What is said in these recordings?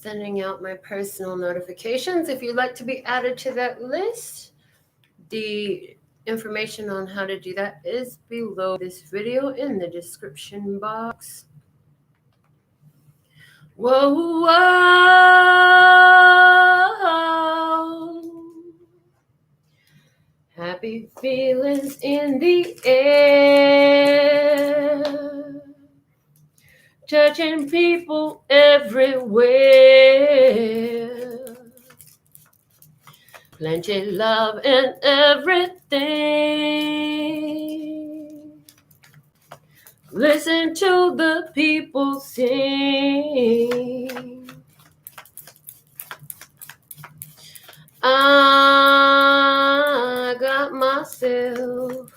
sending out my personal notifications. If you'd like to be added to that list, the information on how to do that is below this video in the description box. Whoa, whoa. Happy feelings in the air, touching people everywhere. Plenty love in everything. Listen to the people sing. I got myself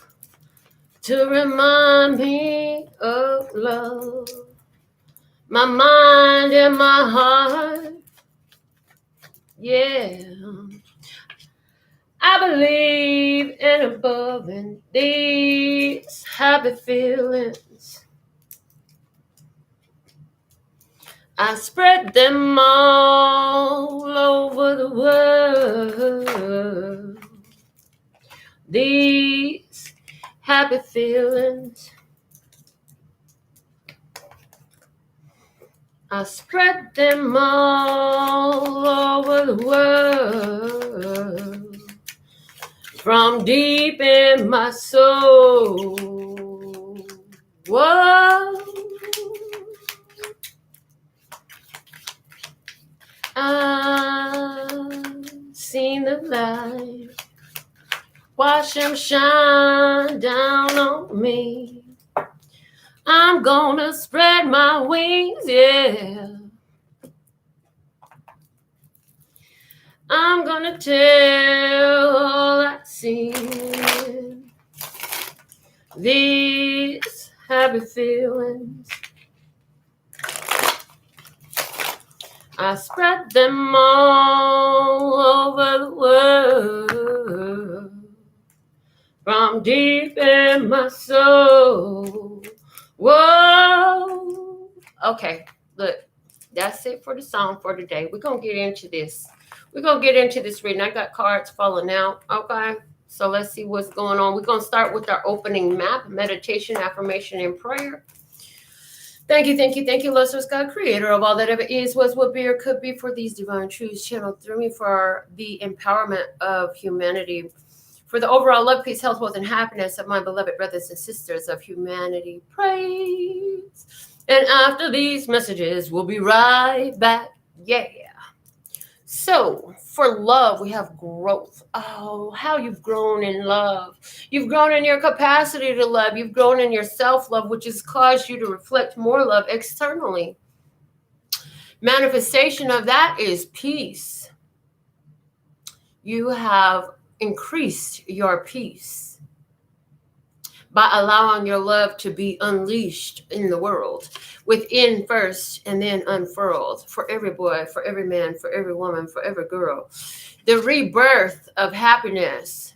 to remind me of love. My mind and my heart, yeah. I believe in above and these happy feelings. I spread them all over the world. These happy feelings. I spread them all over the world. From deep in my soul. Whoa. I've seen the light, watch them shine down on me. I'm gonna spread my wings, yeah. I'm gonna tell all I've seen. These happy feelings, I spread them all over the world. From deep in my soul. Whoa. Okay, look, that's it for the song for today. We're going to get into this. We're going to get into this reading. I got cards falling out. Okay, so let's see what's going on. We're going to start with our opening map, meditation, affirmation, and prayer. Thank you, Lord Source God, creator of all that ever is, was, will be, or could be, for these divine truths channeled through me for the empowerment of humanity, for the overall love, peace, health, wealth, and happiness of my beloved brothers and sisters of humanity. Praise. And after these messages, we'll be right back. Yeah. So, for love, we have growth. Oh, how you've grown in love. You've grown in your capacity to love. You've grown in your self-love, which has caused you to reflect more love externally. Manifestation of that is peace. You have increased your peace by allowing your love to be unleashed in the world, within first and then unfurled, for every boy, for every man, for every woman, for every girl. The rebirth of happiness.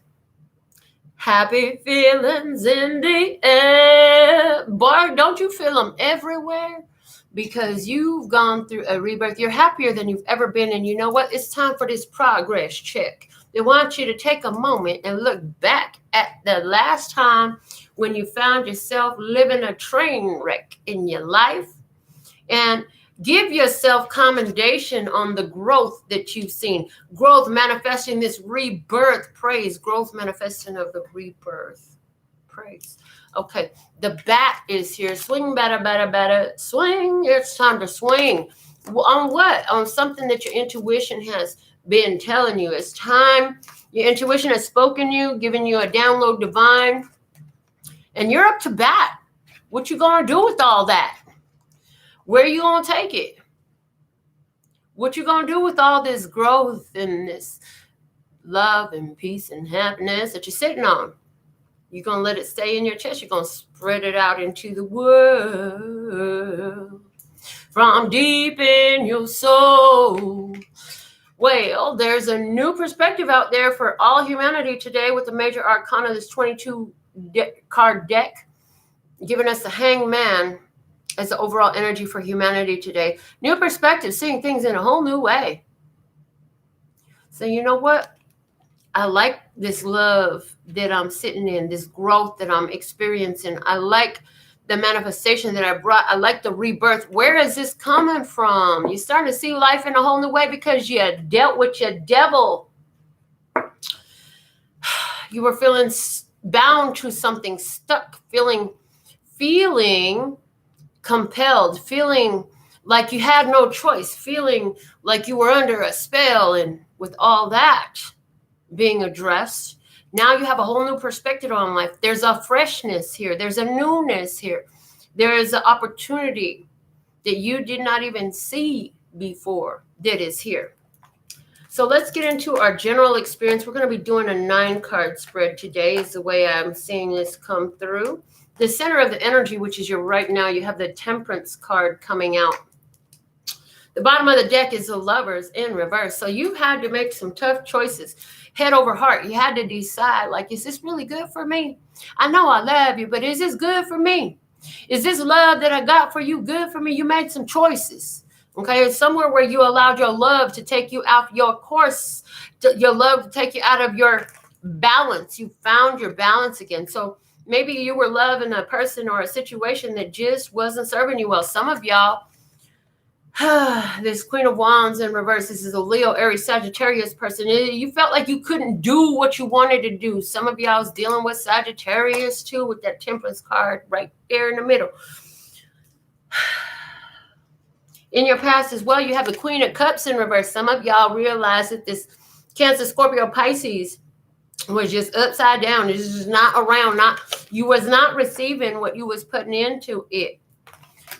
Happy feelings in the air. Boy, don't you feel them everywhere? Because you've gone through a rebirth. You're happier than you've ever been. And you know what? It's time for this progress check. They want you to take a moment and look back at the last time when you found yourself living a train wreck in your life, and give yourself commendation on the growth that you've seen. Growth manifesting this rebirth. Praise. Growth manifesting of the rebirth. Praise. Okay. The bat is here. Swing, batter, swing. It's time to swing. On what? On something that your intuition has been telling you. It's time. Your intuition has spoken you, given you a download divine, and you're up to bat. What you gonna do with all that? Where you gonna take it? What you gonna do with all this growth and this love and peace and happiness that you're sitting on? You're gonna let it stay in your chest. You're gonna spread it out into the world from deep in your soul. Well, there's a new perspective out there for all humanity today with the major arcana, this 22 card deck, giving us the Hangman as the overall energy for humanity today. New perspective, seeing things in a whole new way. So you know what? I like this love that I'm sitting in, this growth that I'm experiencing. I like the manifestation that I brought. I like the rebirth. Where is this coming from? You're starting to see life in a whole new way because you dealt with your devil. You were feeling bound to something, stuck, feeling compelled, feeling like you had no choice, feeling like you were under a spell. And with all that being addressed, now you have a whole new perspective on life. There's a freshness here. There's a newness here. There is an opportunity that you did not even see before that is here. So let's get into our general experience. We're going to be doing a 9-card spread today is the way I'm seeing this come through. The center of the energy, which is your right now, you have the Temperance card coming out. The bottom of the deck is the Lovers in reverse. So you had to make some tough choices, head over heart. You had to decide, like, is this really good for me? I know I love you, but is this good for me? Is this love that I got for you good for me? You made some choices. Okay, it's somewhere where you allowed your love to take you out your course, your love to take you out of your balance. You found your balance again. So maybe you were loving a person or a situation that just wasn't serving you well. Some of y'all, this Queen of Wands in reverse, this is a Leo, Aries, Sagittarius person. You felt like you couldn't do what you wanted to do. Some of y'all is dealing with Sagittarius too, with that Temperance card right there in the middle. In your past as well, you have the Queen of Cups in reverse. Some of y'all realize that this Cancer, Scorpio, Pisces was just upside down. It's just not around. You was not receiving what you was putting into it.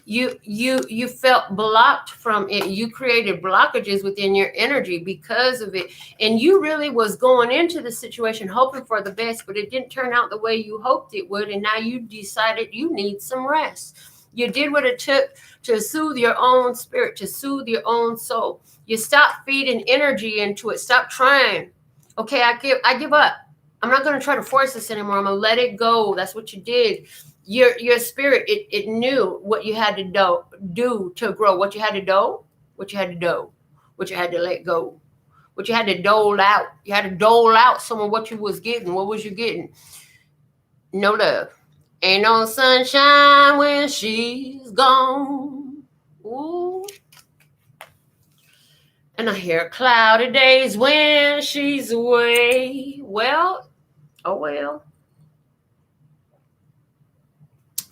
You felt blocked from it. You created blockages within your energy because of it. And you really was going into the situation hoping for the best, but it didn't turn out the way you hoped it would. And now you decided you need some rest. You did what it took to soothe your own spirit, to soothe your own soul. You stopped feeding energy into it. Stop trying. Okay, I give up. I'm not going to try to force this anymore. I'm going to let it go. That's what you did. Your spirit, it knew what you had to do to grow. What you had to do, what you had to do, what you had to let go, what you had to dole out. You had to dole out some of what you was getting. What was you getting? No love. Ain't no sunshine when she's gone. Ooh. And I hear cloudy days when she's away. Well, oh well.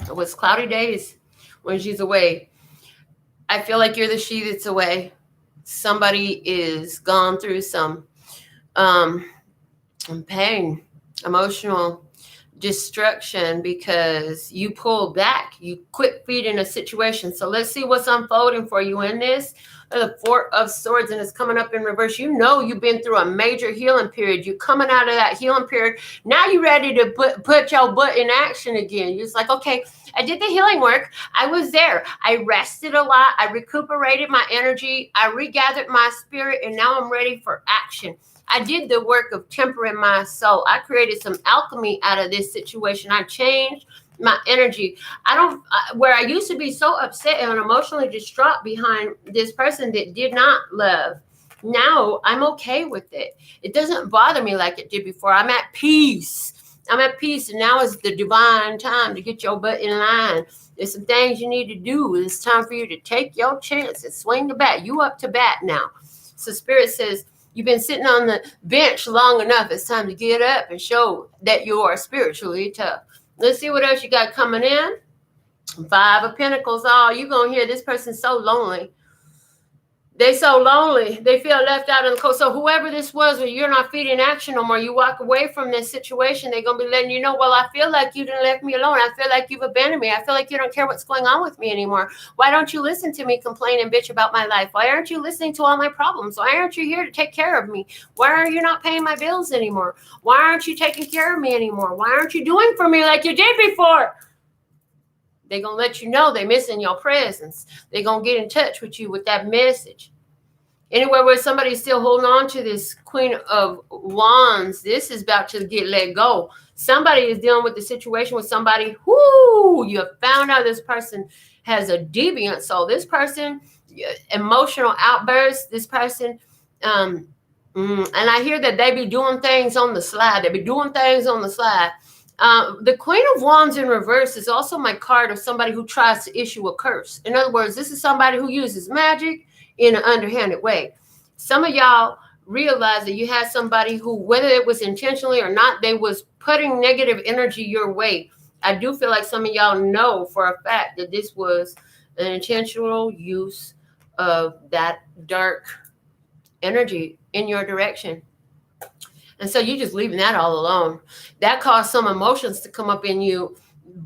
It was cloudy days when she's away. I feel like you're the she that's away. Somebody is gone through some pain, emotional destruction because you pulled back. You quit feeding a situation. So let's see what's unfolding for you in this. The Four of Swords, and it's coming up in reverse. You know you've been through a major healing period. You're coming out of that healing period. Now you're ready to put your butt in action again. You're just like, okay, I did the healing work. I was there. I rested a lot. I recuperated my energy. I regathered my spirit, and now I'm ready for action. I did the work of tempering my soul. I created some alchemy out of this situation. I changed my energy. Where I used to be so upset and emotionally distraught behind this person that did not love. Now I'm okay with it. It doesn't bother me like it did before. I'm at peace. I'm at peace. And now is the divine time to get your butt in line. There's some things you need to do. It's time for you to take your chance and swing the bat. You up to bat now. So Spirit says, you've been sitting on the bench long enough. It's time to get up and show that you are spiritually tough. Let's see what else you got coming in. 5 of Pentacles. Oh, you're going to hear this person's so lonely. They so lonely. They feel left out in the cold. So whoever this was, when you're not feeding action no more, you walk away from this situation, they're going to be letting you know, well, I feel like you didn't left me alone. I feel like you've abandoned me. I feel like you don't care what's going on with me anymore. Why don't you listen to me complain and bitch about my life? Why aren't you listening to all my problems? Why aren't you here to take care of me? Why are you not paying my bills anymore? Why aren't you taking care of me anymore? Why aren't you doing for me like you did before? They're going to let you know they're missing your presence. They're going to get in touch with you with that message. Anywhere where somebody's still holding on to this Queen of Wands, this is about to get let go. Somebody is dealing with the situation with somebody who you have found out this person has a deviant soul. This person, emotional outbursts, this person, and I hear that they be doing things on the slide. They be doing things on the slide. The Queen of Wands in reverse is also my card of somebody who tries to issue a curse. In other words, this is somebody who uses magic in an underhanded way. Some of y'all realize that you had somebody who, whether it was intentionally or not, they was putting negative energy your way. I do feel like some of y'all know for a fact that this was an intentional use of that dark energy in your direction. And so you're just leaving that all alone. That caused some emotions to come up in you,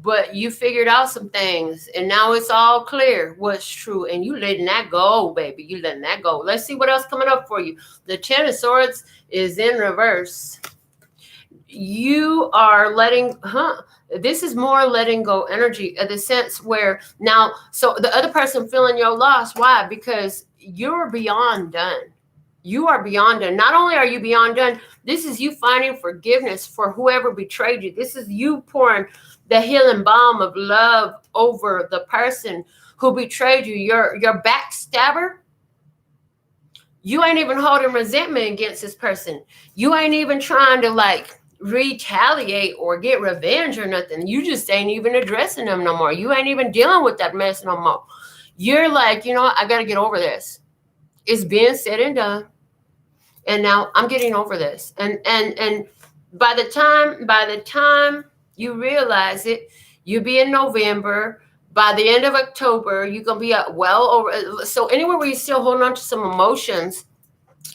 but you figured out some things, and now it's all clear what's true, and you letting that go, baby. You letting that go. Let's see what else coming up for you. The Ten of Swords is in reverse. You are letting, this is more letting go energy in the sense where now, so the other person feeling your loss. Why? Because you're beyond done. You are beyond done. Not only are you beyond done, this is you finding forgiveness for whoever betrayed you. This is you pouring the healing balm of love over the person who betrayed you. Your backstabber, you ain't even holding resentment against this person. You ain't even trying to like retaliate or get revenge or nothing. You just ain't even addressing them no more. You ain't even dealing with that mess no more. You're like, you know what? I got to get over this. It's being said and done. And now I'm getting over this. And by the time you realize it, you'll be in November. By the end of October, you're going to be well over. So anywhere where you're still holding on to some emotions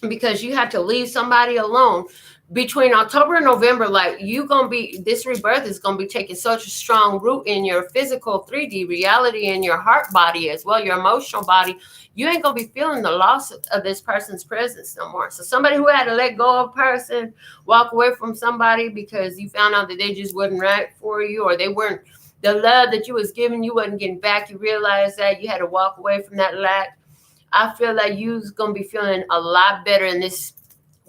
because you had to leave somebody alone, between October and November, like this rebirth is going to be taking such a strong root in your physical 3D reality and your heart body as well, your emotional body. You ain't going to be feeling the loss of this person's presence no more. So somebody who had to let go of a person, walk away from somebody because you found out that they just wasn't right for you, or they weren't, the love that you was giving, you wasn't getting back. You realized that you had to walk away from that lack. I feel like you's going to be feeling a lot better in this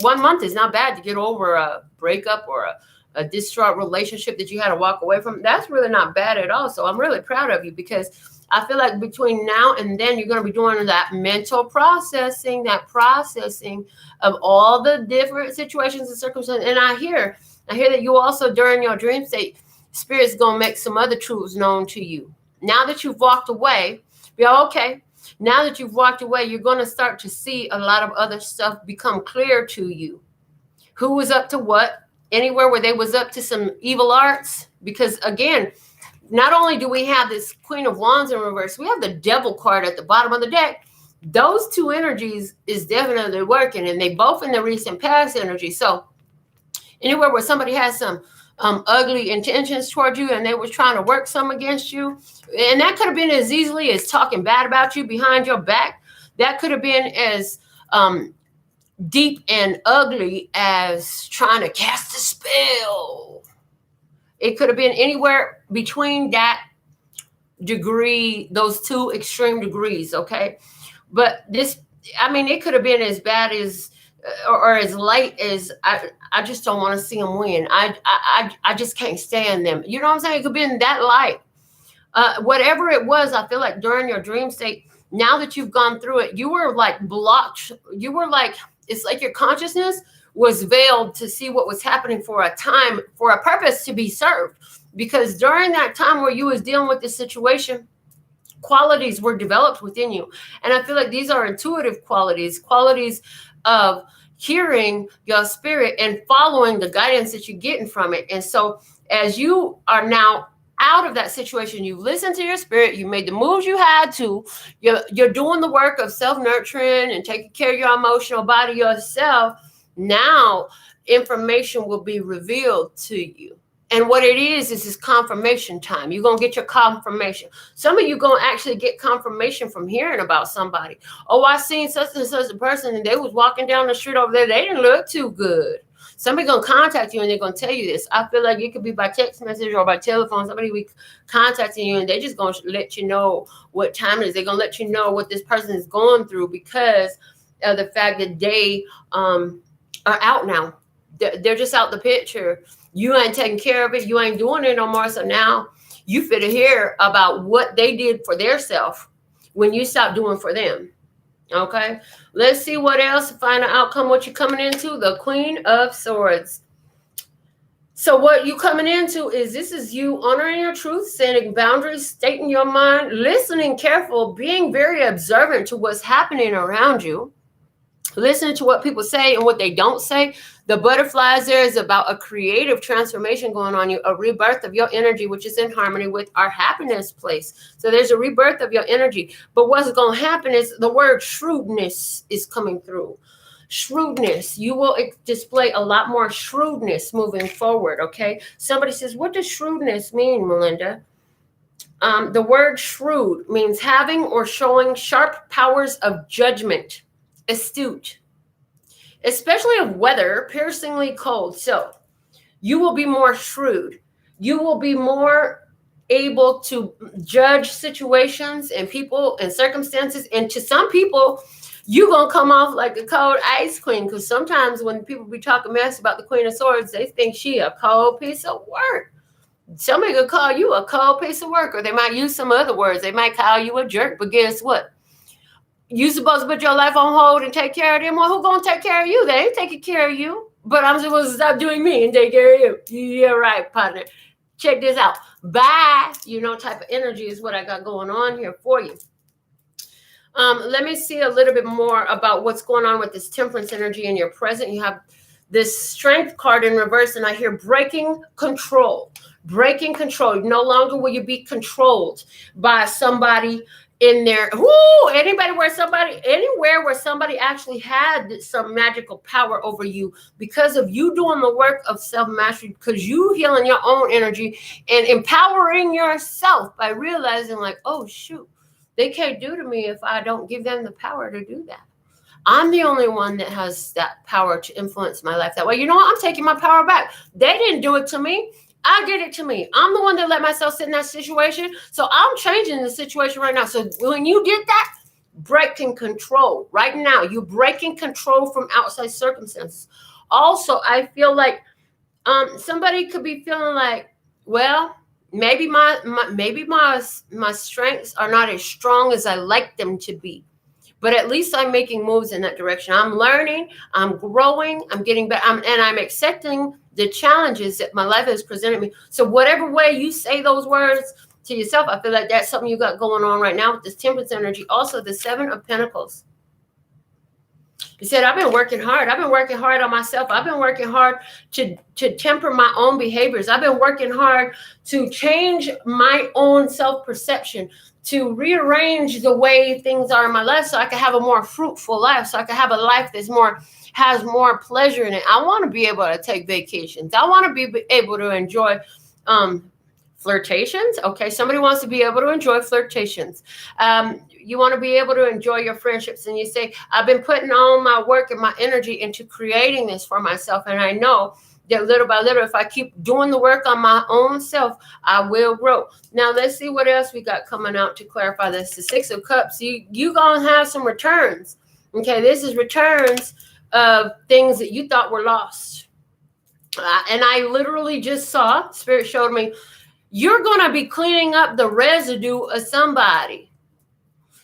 1 month. Is not bad to get over a breakup or a distraught relationship that you had to walk away from. That's really not bad at all. So I'm really proud of you, because I feel like between now and then, you're going to be doing that mental processing, that processing of all the different situations and circumstances. And I hear that you also, during your dream state, Spirit's going to make some other truths known to you. Now that you've walked away, be okay. Now that you've walked away, you're going to start to see a lot of other stuff become clear to you. Who was up to what? Anywhere where they was up to some evil arts? Because again, not only do we have this Queen of Wands in reverse, we have the Devil card at the bottom of the deck. Those two energies is definitely working, and they both in the recent past energy. So anywhere where somebody has some ugly intentions toward you and they were trying to work some against you, and that could have been as easily as talking bad about you behind your back. That could have been as deep and ugly as trying to cast a spell. It could have been anywhere between that degree, those two extreme degrees, okay? But this, I mean, it could have been as bad as or as light as I just don't want to see them win. I just can't stand them. You know what I'm saying? It could be in that light. Whatever it was, I feel like during your dream state, now that you've gone through it, you were like blocked. You were like, it's like your consciousness was veiled to see what was happening for a time, for a purpose to be served. Because during that time where you was dealing with this situation, qualities were developed within you. And I feel like these are intuitive qualities of hearing your spirit and following the guidance that you're getting from it. And so as you are now out of that situation, you listened to your spirit, you made the moves you had to, you're doing the work of self-nurturing and taking care of your emotional body yourself. Now information will be revealed to you. And what it is this confirmation time. You're going to get your confirmation. Some of you going to actually get confirmation from hearing about somebody. Oh, I seen such and such a person and they was walking down the street over there. They didn't look too good. Somebody going to contact you and they're going to tell you this. I feel like it could be by text message or by telephone. Somebody will be contacting you and they're just going to let you know what time it is. They're going to let you know what this person is going through because of the fact that they are out now. They're just out the picture. You ain't taking care of it. You ain't doing it no more. So now you fit to hear about what they did for their self when you stop doing for them. Okay, let's see what else. Find an outcome. What you're coming into. The Queen of Swords. So what you coming into is, this is you honoring your truth, setting boundaries, stating your mind, listening careful, being very observant to what's happening around you, listening to what people say and what they don't say. The butterflies there is about a creative transformation going on you, a rebirth of your energy, which is in harmony with our happiness place. So there's a rebirth of your energy. But what's going to happen is the word shrewdness is coming through. Shrewdness. You will display a lot more shrewdness moving forward. Okay. Somebody says, what does shrewdness mean, Melinda? The word shrewd means having or showing sharp powers of judgment, astute, especially of weather, piercingly cold. So you will be more shrewd. You will be more able to judge situations and people and circumstances. And to some people, you're going to come off like a cold ice queen, because sometimes when people be talking mess about the Queen of Swords, they think she a cold piece of work. Somebody could call you a cold piece of work, or they might use some other words. They might call you a jerk, but guess what? You supposed to put your life on hold and take care of them. Well, who going to take care of you? They ain't taking care of you. But I'm supposed to stop doing me and take care of you. Yeah, right, partner. Check this out. Bye. You know, type of energy is what I got going on here for you. Let me see a little bit more about what's going on with this temperance energy in your present. You have this strength card in reverse, and I hear breaking control. Breaking control. No longer will you be controlled by somebody in there. Anywhere where somebody actually had some magical power over you, because of you doing the work of self-mastery, because you healing your own energy and empowering yourself by realizing like, oh shoot, they can't do to me if I don't give them the power to do that. I'm the only one that has that power to influence my life that way. You know what? I'm taking my power back. They didn't do it to me. I did it to me. I'm the one that let myself sit in that situation. So I'm changing the situation right now. So when you get that, breaking control right now, you're breaking control from outside circumstances. Also, I feel like somebody could be feeling like, well, maybe my strengths are not as strong as I like them to be. But at least I'm making moves in that direction. I'm learning, I'm growing, I'm getting better, and I'm accepting the challenges that my life has presented me. So whatever way you say those words to yourself, I feel like that's something you got going on right now with this temperance energy. Also, the Seven of Pentacles. He said, I've been working hard. I've been working hard on myself. I've been working hard to temper my own behaviors. I've been working hard to change my own self-perception, to rearrange the way things are in my life so I can have a more fruitful life, so I can have a life that's has more pleasure in it. I want to be able to take vacations. I want to be able to enjoy flirtations. Okay, somebody wants to be able to enjoy flirtations. You want to be able to enjoy your friendships, and you say, I've been putting all my work and my energy into creating this for myself, and I know that little by little, if I keep doing the work on my own self, I will grow. Now, let's see what else we got coming out to clarify this. The Six of Cups, you going to have some returns. Okay, this is returns of things that you thought were lost. And I literally just saw, Spirit showed me, you're going to be cleaning up the residue of somebody.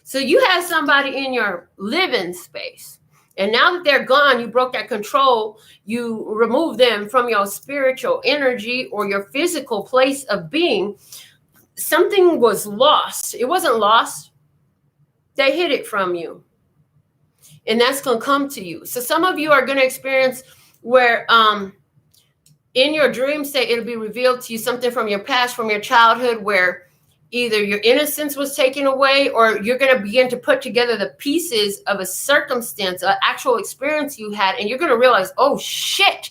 So you had somebody in your living space. And now that they're gone, you broke that control. You removed them from your spiritual energy or your physical place of being. Something was lost. It wasn't lost. They hid it from you. And that's going to come to you. So some of you are going to experience where in your dream state, it'll be revealed to you something from your past, from your childhood, where either your innocence was taken away, or you're going to begin to put together the pieces of a circumstance, an actual experience you had, and you're going to realize, oh, shit,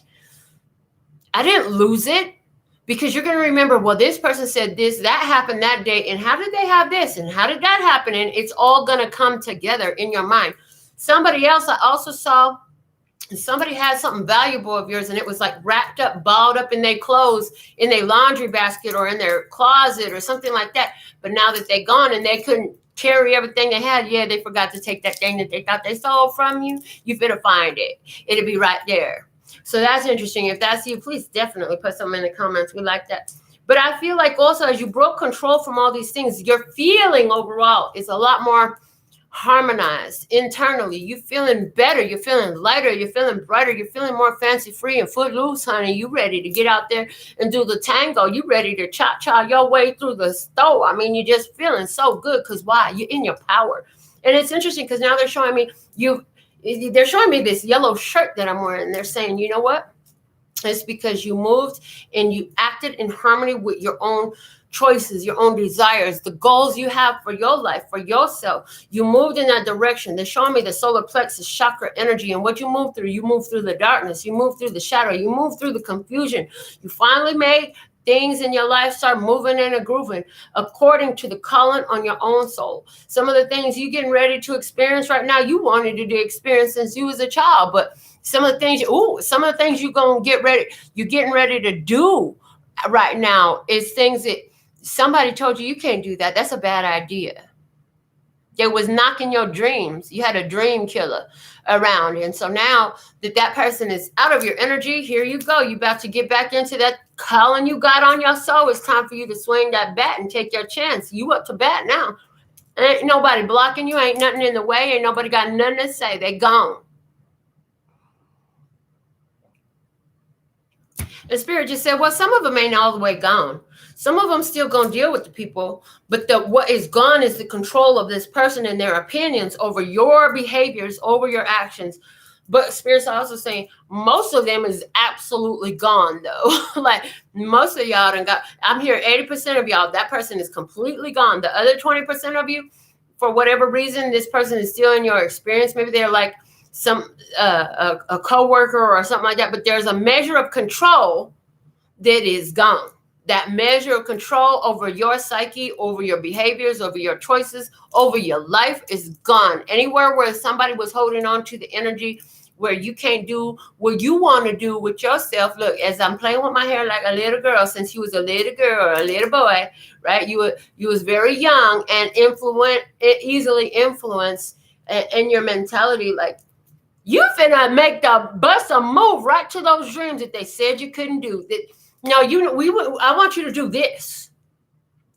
I didn't lose it. Because you're going to remember, well, this person said this, that happened that day, and how did they have this, and how did that happen? And it's all going to come together in your mind. Somebody else, I also saw, somebody had something valuable of yours, and it was like wrapped up, balled up in their clothes, in their laundry basket or in their closet or something like that. But now that they're gone and they couldn't carry everything they had, yeah, they forgot to take that thing that they thought they stole from you. You better find it. It'll be right there. So that's interesting. If that's you, please definitely put something in the comments. We like that. But I feel like also as you broke control from all these things, your feeling overall is a lot more harmonized internally. You feeling better. You're feeling lighter. You're feeling brighter. You're feeling more fancy free and footloose, honey. You ready to get out there and do the tango. You ready to cha-cha your way through the store. I mean, you're just feeling so good because why? You're in your power. And it's interesting because now they're showing me they're showing me this yellow shirt that I'm wearing. They're saying, you know what? It's because you moved and you acted in harmony with your own choices, your own desires, the goals you have for your life, for yourself. You moved in that direction. They're showing me the solar plexus chakra energy and what you move through. You move through the darkness. You move through the shadow. You move through the confusion. You finally made things in your life start moving and a grooving according to the calling on your own soul. Some of the things you getting ready to experience right now, you wanted to experience since you was a child, but some of the things you're getting ready to do right now is things that somebody told you can't do that. That's a bad idea. They was knocking your dreams. You had a dream killer around. And so now that person is out of your energy, here you go. You about to get back into that calling you got on your soul. It's time for you to swing that bat and take your chance. You up to bat now. Ain't nobody blocking you. Ain't nothing in the way. Ain't nobody got nothing to say. They gone. The spirit just said, well, some of them ain't all the way gone. Some of them still going to deal with the people, but what is gone is the control of this person and their opinions over your behaviors, over your actions. But Spirit's also saying most of them is absolutely gone, though. Like most of y'all done got, I'm here, 80% of y'all, that person is completely gone. The other 20% of you, for whatever reason, this person is still in your experience. Maybe they're like some a coworker or something like that, but there's a measure of control that is gone. That measure of control over your psyche, over your behaviors, over your choices, over your life is gone. Anywhere where somebody was holding on to the energy where you can't do what you want to do with yourself. Look, as I'm playing with my hair like a little girl, since you was a little girl or a little boy, right? You was very young and easily influenced in your mentality. Like, you finna make the bust a move right to those dreams that they said you couldn't do. That no, I want you to do this.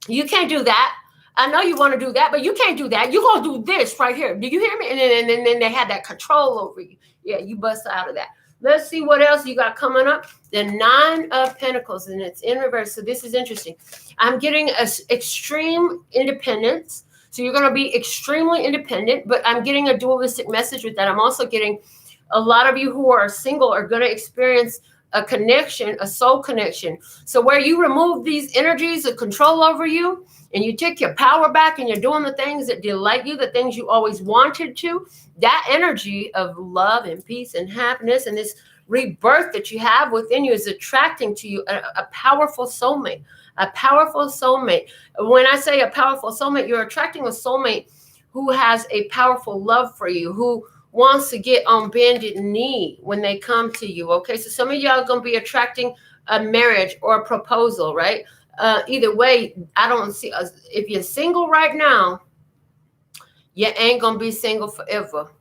You can't do that. I know you want to do that, but you can't do that. You're gonna do this right here. Do you hear me? And then they had that control over you. Yeah, you bust out of that. Let's see what else you got coming up. The 9 of Pentacles, and it's in reverse. So this is interesting. I'm getting extreme independence. So you're going to be extremely independent, but I'm getting a dualistic message with that. I'm also getting a lot of you who are single are going to experience a connection, a soul connection. So where you remove these energies of control over you and you take your power back and you're doing the things that delight you, the things you always wanted to, that energy of love and peace and happiness and this rebirth that you have within you is attracting to you a powerful soulmate. A powerful soulmate. When I say a powerful soulmate, you're attracting a soulmate who has a powerful love for you, who wants to get on bended knee when they come to you. Okay, so some of y'all are going to be attracting a marriage or a proposal, right? Either way, I don't see if you're single right now, you ain't going to be single forever.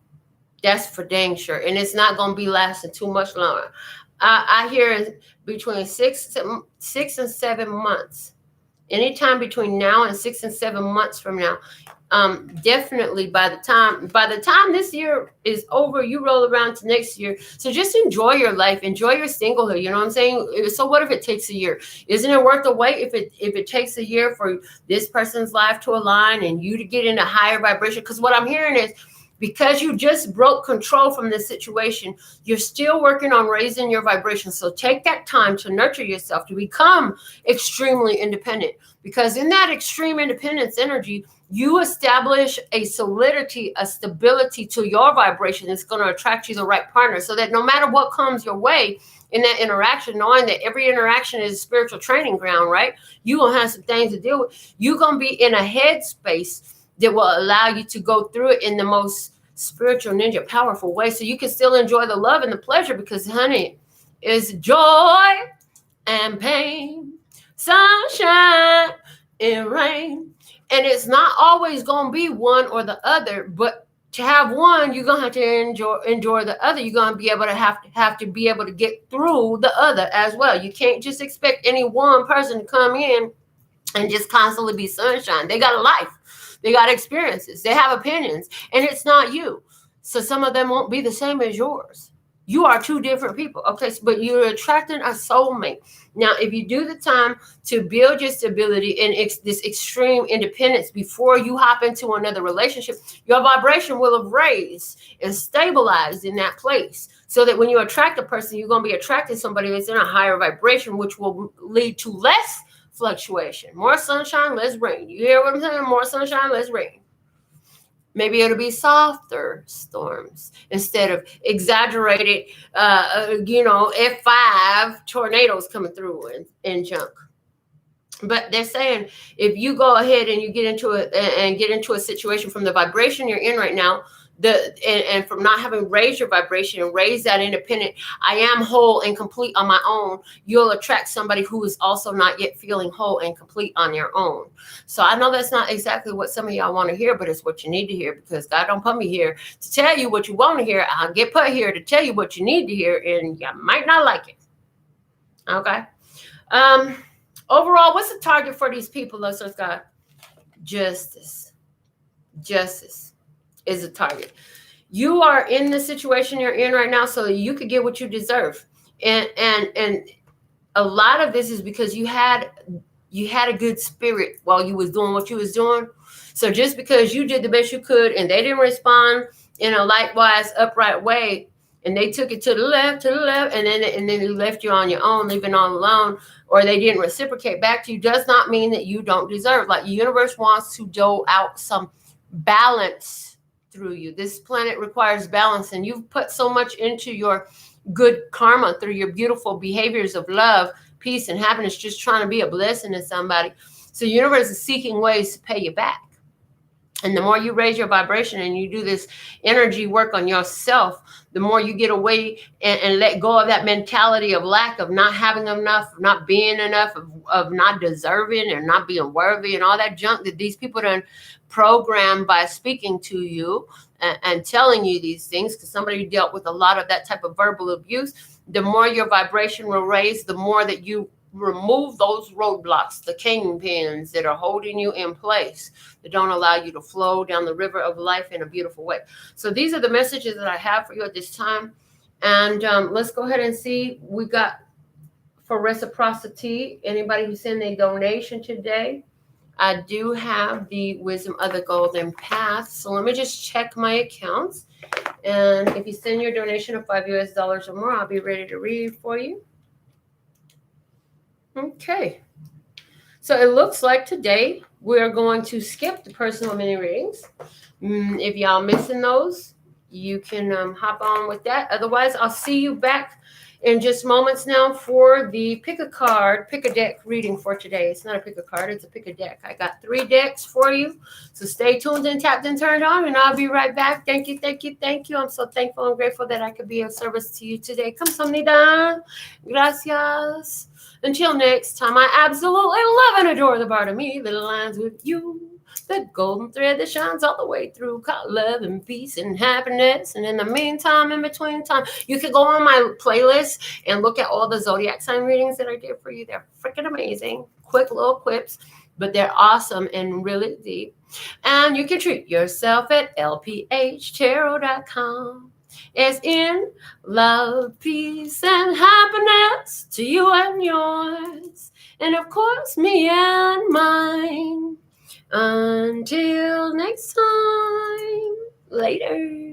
That's for dang sure. And it's not going to be lasting too much longer. I hear between 6 and 7 months. Anytime between now and 6 and 7 months from now. Definitely by the time this year is over, you roll around to next year. So just enjoy your life, enjoy your singlehood. You know what I'm saying? So what if it takes a year? Isn't it worth the wait if it takes a year for this person's life to align and you to get in a higher vibration? Because what I'm hearing is, because you just broke control from this situation, you're still working on raising your vibration. So take that time to nurture yourself, to become extremely independent. Because in that extreme independence energy, you establish a solidity, a stability to your vibration that's going to attract you the right partner. So that no matter what comes your way in that interaction, knowing that every interaction is a spiritual training ground, right? You're going to have some things to deal with. You're going to be in a headspace that will allow you to go through it in the most spiritual ninja powerful way. So you can still enjoy the love and the pleasure because, honey, it's joy and pain, sunshine and rain. And it's not always going to be one or the other, but to have one, you're gonna have to endure the other. You're gonna be able to have to be able to get through the other as well. You can't just expect any one person to come in and just constantly be sunshine. They got a life, they got experiences, they have opinions, and it's not you. So some of them won't be the same as yours. You are two different people. Okay, but you're attracting a soulmate. Now, if you do the time to build your stability and this extreme independence before you hop into another relationship, your vibration will have raised and stabilized in that place. So that when you attract a person, you're going to be attracting somebody that's in a higher vibration, which will lead to less fluctuation. More sunshine, less rain. You hear what I'm saying? More sunshine, less rain. Maybe it'll be softer storms instead of exaggerated, F5 tornadoes coming through and junk. But they're saying if you go ahead and you get into a situation from the vibration you're in right now, and from not having raised your vibration and raised that independent, I am whole and complete on my own, you'll attract somebody who is also not yet feeling whole and complete on your own. So I know that's not exactly what some of y'all want to hear, but it's what you need to hear, because God don't put me here to tell you what you want to hear. I'll get put here to tell you what you need to hear, and you might not like it. Okay. Overall, what's the target for these people, Lord God? Justice. Justice is a target. You are in the situation you're in right now so that you could get what you deserve. And a lot of this is because you had a good spirit while you was doing what you was doing. So just because you did the best you could and they didn't respond in a likewise upright way, and they took it to the left, and then they left you on your own, leaving all alone, or they didn't reciprocate back to you, does not mean that you don't deserve. Like, the universe wants to dole out some balance through you. This planet requires balance, and you've put so much into your good karma through your beautiful behaviors of love, peace, and happiness, just trying to be a blessing to somebody. So the universe is seeking ways to pay you back. And the more you raise your vibration and you do this energy work on yourself, the more you get away and let go of that mentality of lack, of not having enough, of not being enough, of not deserving or not being worthy, and all that junk that these people done programmed by speaking to you and telling you these things, because somebody dealt with a lot of that type of verbal abuse. The more your vibration will raise, the more that you remove those roadblocks, the kingpins that are holding you in place, that don't allow you to flow down the river of life in a beautiful way. So these are the messages that I have for you at this time. And let's go ahead and see. We got, for reciprocity, anybody who sent a donation today, I do have the Wisdom of the Golden Path. So let me just check my accounts. And if you send your donation of $5 or more, I'll be ready to read for you. Okay, so it looks like today we're going to skip the personal mini readings. If y'all missing those, you can hop on with that. Otherwise, I'll see you back in just moments now for the pick a card, pick a deck reading for today. It's not a pick a card, it's a pick a deck. I got 3 decks for you. So stay tuned and tapped and turned on, and I'll be right back. Thank you, thank you, thank you. I'm so thankful and grateful that I could be of service to you today. Kamsahamnida. Gracias. Until next time, I absolutely love and adore the part of me that aligns with you. The golden thread that shines all the way through, called love and peace and happiness. And in the meantime, in between time, you can go on my playlist and look at all the zodiac sign readings that I did for you. They're freaking amazing. Quick little quips, but they're awesome and really deep. And you can treat yourself at lphtarot.com. As in love, peace, and happiness to you and yours, and of course me and mine. Until next time, later.